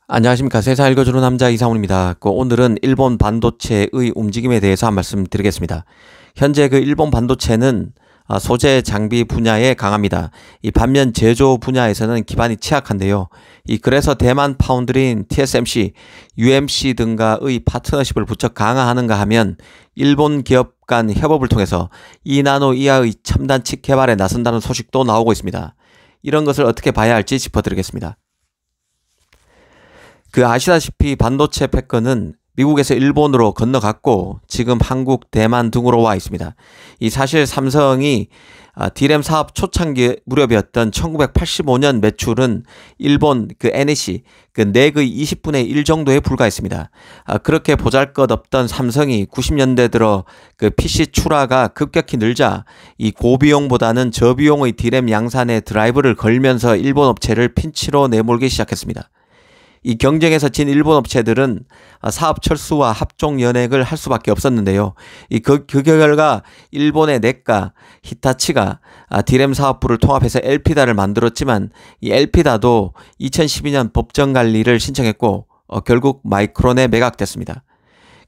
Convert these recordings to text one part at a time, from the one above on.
안녕하십니까. 세상 읽어주는 남자 이상훈입니다. 오늘은 일본 반도체의 움직임에 대해서 한 말씀 드리겠습니다. 현재 일본 반도체는 소재 장비 분야에 강합니다. 반면 제조 분야에서는 기반이 취약한데요. 그래서 대만 파운드리인 TSMC, UMC 등과의 파트너십을 부쩍 강화하는가 하면 일본 기업 간 협업을 통해서 2나노 이하의 첨단 칩 개발에 나선다는 소식도 나오고 있습니다. 이런 것을 어떻게 봐야 할지 짚어드리겠습니다. 아시다시피 반도체 패권은 미국에서 일본으로 건너갔고 지금 한국, 대만 등으로 와 있습니다. 사실 삼성이 D램 사업 초창기 무렵이었던 1985년 매출은 일본 NEC 내의 20분의 1 정도에 불과했습니다. 그렇게 보잘것없던 삼성이 90년대 들어 PC 출하가 급격히 늘자 고비용보다는 저비용의 D램 양산에 드라이브를 걸면서 일본 업체를 핀치로 내몰기 시작했습니다. 경쟁에서 진 일본 업체들은 사업 철수와 합종 연행을 할 수밖에 없었는데요. 그 결과 일본의 넥가, 히타치가 D램 사업부를 통합해서 엘피다를 만들었지만 이 엘피다도 2012년 법정 관리를 신청했고 결국 마이크론에 매각됐습니다.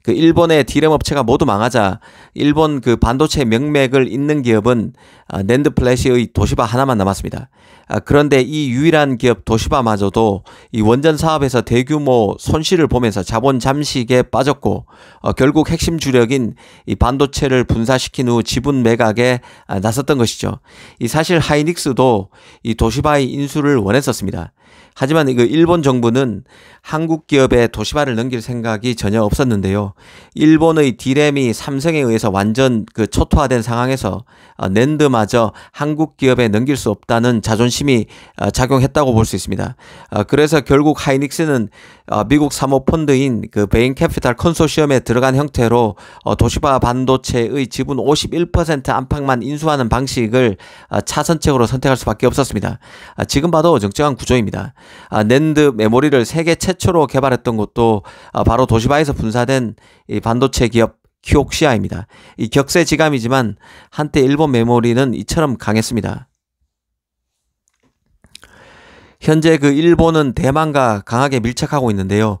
일본의 D램 업체가 모두 망하자 일본 반도체 명맥을 잇는 기업은 낸드 플래시의 도시바 하나만 남았습니다. 그런데 이 유일한 기업 도시바마저도 원전 사업에서 대규모 손실을 보면서 자본 잠식에 빠졌고 결국 핵심 주력인 반도체를 분사시킨 후 지분 매각에 나섰던 것이죠. 사실 하이닉스도 도시바의 인수를 원했었습니다. 하지만 일본 정부는 한국 기업에 도시바를 넘길 생각이 전혀 없었는데요. 일본의 D램이 삼성에 의해서 완전 초토화된 상황에서 낸드마저 한국 기업에 넘길 수 없다는 자존심이 작용했다고 볼 수 있습니다. 그래서 결국 하이닉스는 미국 사모펀드인 베인 캐피탈 컨소시엄에 들어간 형태로 도시바 반도체의 지분 51% 안팎만 인수하는 방식을 차선책으로 선택할 수밖에 없었습니다. 지금 봐도 정정한 구조입니다. 낸드 메모리를 세계 최초로 개발했던 것도 바로 도시바에서 분사된 반도체 기업 키옥시아입니다. 격세지감이지만 한때 일본 메모리는 이처럼 강했습니다. 현재 일본은 대만과 강하게 밀착하고 있는데요.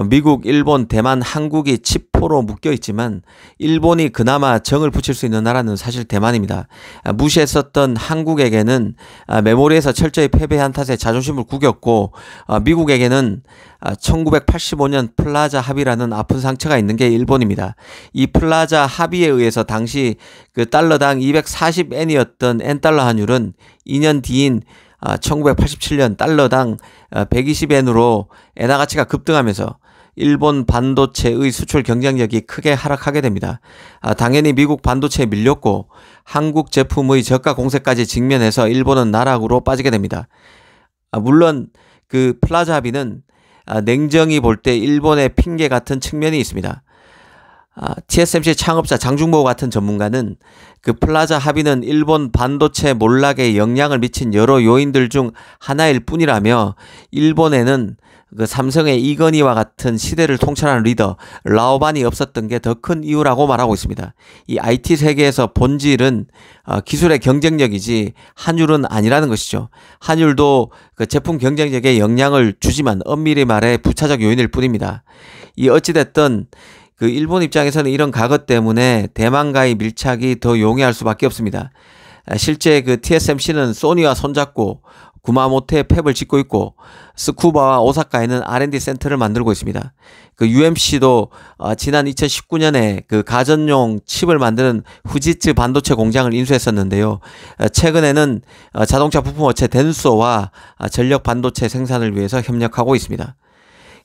미국, 일본, 대만, 한국이 칩포로 묶여 있지만 일본이 그나마 정을 붙일 수 있는 나라는 사실 대만입니다. 무시했었던 한국에게는 메모리에서 철저히 패배한 탓에 자존심을 구겼고 미국에게는 1985년 플라자 합의라는 아픈 상처가 있는 게 일본입니다. 이 플라자 합의에 의해서 당시 달러당 240엔이었던 엔달러 환율은 2년 뒤인 1987년 달러당 120엔으로 엔화 가치가 급등하면서 일본 반도체의 수출 경쟁력이 크게 하락하게 됩니다. 당연히 미국 반도체에 밀렸고 한국 제품의 저가 공세까지 직면해서 일본은 나락으로 빠지게 됩니다. 물론 플라자 합의는 냉정히 볼 때 일본의 핑계 같은 측면이 있습니다. TSMC 창업자 장중보 같은 전문가는 플라자 합의는 일본 반도체 몰락에 영향을 미친 여러 요인들 중 하나일 뿐이라며 일본에는 삼성의 이건희와 같은 시대를 통찰하는 리더 라오반이 없었던 게 더 큰 이유라고 말하고 있습니다. 이 IT 세계에서 본질은 기술의 경쟁력이지 환율은 아니라는 것이죠. 환율도 제품 경쟁력에 영향을 주지만 엄밀히 말해 부차적 요인일 뿐입니다. 어찌됐든 일본 입장에서는 이런 과거 때문에 대만과의 밀착이 더 용이할 수밖에 없습니다. 실제 TSMC는 소니와 손잡고 구마모토에 팹을 짓고 있고 스쿠바와 오사카에는 R&D 센터를 만들고 있습니다. UMC도 지난 2019년에 가전용 칩을 만드는 후지츠 반도체 공장을 인수했었는데요. 최근에는 자동차 부품 업체 덴소와 전력 반도체 생산을 위해서 협력하고 있습니다.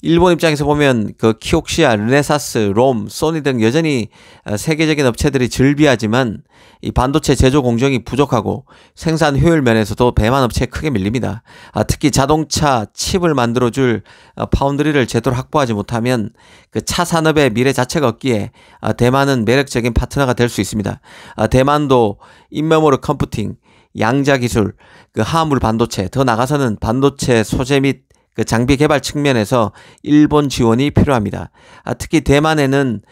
일본 입장에서 보면 키옥시아, 르네사스, 롬, 소니 등 여전히 세계적인 업체들이 즐비하지만 이 반도체 제조 공정이 부족하고 생산 효율 면에서도 대만 업체에 크게 밀립니다. 특히 자동차 칩을 만들어줄 파운드리를 제대로 확보하지 못하면 차 산업의 미래 자체가 없기에 대만은 매력적인 파트너가 될 수 있습니다. 대만도 인메모리 컴퓨팅, 양자 기술, 화물 반도체, 더 나가서는 반도체 소재 및 장비 개발 측면에서 일본 지원이 필요합니다. 특히 대만에는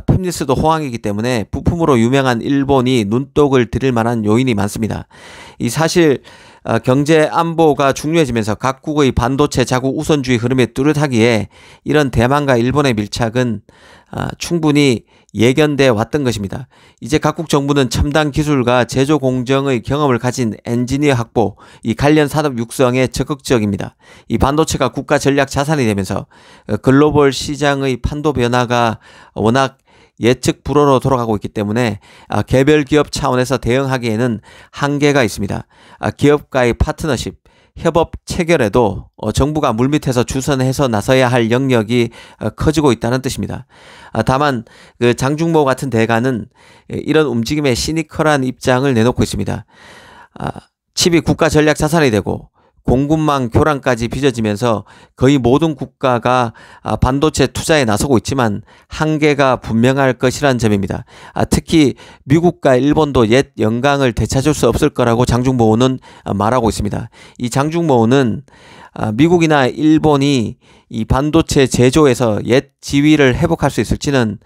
팹리스도 호황이기 때문에 부품으로 유명한 일본이 눈독을 들일 만한 요인이 많습니다. 사실 경제 안보가 중요해지면서 각국의 반도체 자국 우선주의 흐름이 뚜렷하기에 이런 대만과 일본의 밀착은 충분히 예견돼 왔던 것입니다. 이제 각국 정부는 첨단 기술과 제조 공정의 경험을 가진 엔지니어 확보, 이 관련 산업 육성에 적극적입니다. 이 반도체가 국가 전략 자산이 되면서 글로벌 시장의 판도 변화가 워낙 예측 불허로 돌아가고 있기 때문에 개별 기업 차원에서 대응하기에는 한계가 있습니다. 기업과의 파트너십, 협업 체결에도 정부가 물밑에서 주선해서 나서야 할 영역이 커지고 있다는 뜻입니다. 다만 그 장중모 같은 대가는 이런 움직임에 시니컬한 입장을 내놓고 있습니다. 칩이 국가 전략 자산이 되고 공급망 교란까지 빚어지면서 거의 모든 국가가 반도체 투자에 나서고 있지만 한계가 분명할 것이라는 점입니다. 특히 미국과 일본도 옛 영광을 되찾을 수 없을 거라고 장중모는 말하고 있습니다. 이 장중모는 미국이나 일본이 이 반도체 제조에서 옛 지위를 회복할 수 있을지는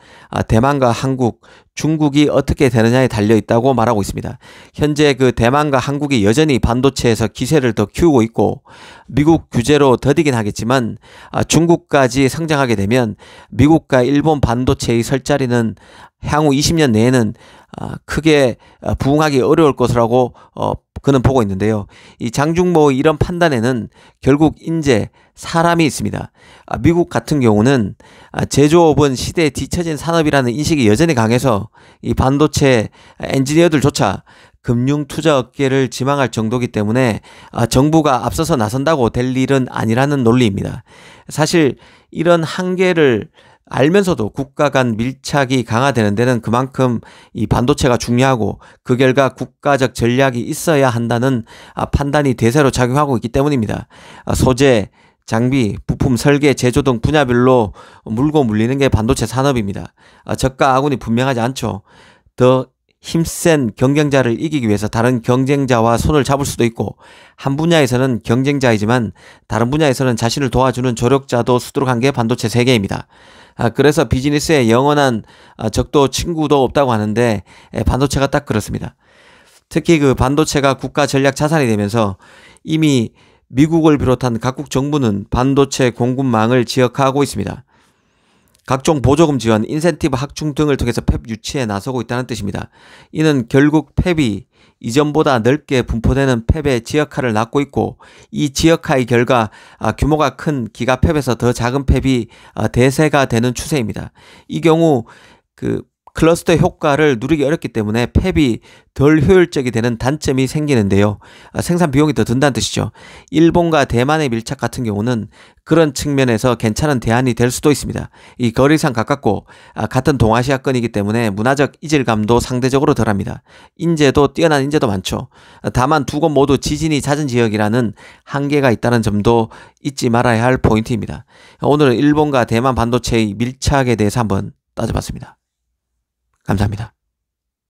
대만과 한국, 중국이 어떻게 되느냐에 달려 있다고 말하고 있습니다. 현재 그 대만과 한국이 여전히 반도체에서 기세를 더 키우고 있고 미국 규제로 더디긴 하겠지만 중국까지 성장하게 되면 미국과 일본 반도체의 설 자리는 향후 20년 내에는 크게 부응하기 어려울 것이라고 그는 보고 있는데요. 이 장중모의 이런 판단에는 결국 인재, 사람이 있습니다. 미국 같은 경우는 제조업은 시대에 뒤처진 산업이라는 인식이 여전히 강해서 이 반도체 엔지니어들조차 금융 투자 업계를 지망할 정도이기 때문에 정부가 앞서서 나선다고 될 일은 아니라는 논리입니다. 사실 이런 한계를 알면서도 국가 간 밀착이 강화되는 데는 그만큼 이 반도체가 중요하고 그 결과 국가적 전략이 있어야 한다는 판단이 대세로 작용하고 있기 때문입니다. 소재, 장비, 부품, 설계, 제조 등 분야별로 물고 물리는 게 반도체 산업입니다. 적과 아군이 분명하지 않죠. 더 힘센 경쟁자를 이기기 위해서 다른 경쟁자와 손을 잡을 수도 있고 한 분야에서는 경쟁자이지만 다른 분야에서는 자신을 도와주는 조력자도 수두룩한 게 반도체 세계입니다. 그래서 비즈니스에 영원한 적도 친구도 없다고 하는데 반도체가 딱 그렇습니다. 특히 그 반도체가 국가 전략 자산이 되면서 이미 미국을 비롯한 각국 정부는 반도체 공급망을 지역화하고 있습니다. 각종 보조금 지원, 인센티브 확충 등을 통해서 팹 유치에 나서고 있다는 뜻입니다. 이는 결국 팹이 이전보다 넓게 분포되는 팹의 지역화를 낳고 있고 이 지역화의 결과 규모가 큰 기가 팹에서 더 작은 팹이 대세가 되는 추세입니다. 이 경우 그 클러스터 효과를 누리기 어렵기 때문에 팹이 덜 효율적이 되는 단점이 생기는데요. 생산 비용이 더 든다는 뜻이죠. 일본과 대만의 밀착 같은 경우는 그런 측면에서 괜찮은 대안이 될 수도 있습니다. 이 거리상 가깝고 같은 동아시아권이기 때문에 문화적 이질감도 상대적으로 덜합니다. 인재도 뛰어난 인재도 많죠. 다만 두 곳 모두 지진이 잦은 지역이라는 한계가 있다는 점도 잊지 말아야 할 포인트입니다. 오늘은 일본과 대만 반도체의 밀착에 대해서 한번 따져봤습니다. 감사합니다.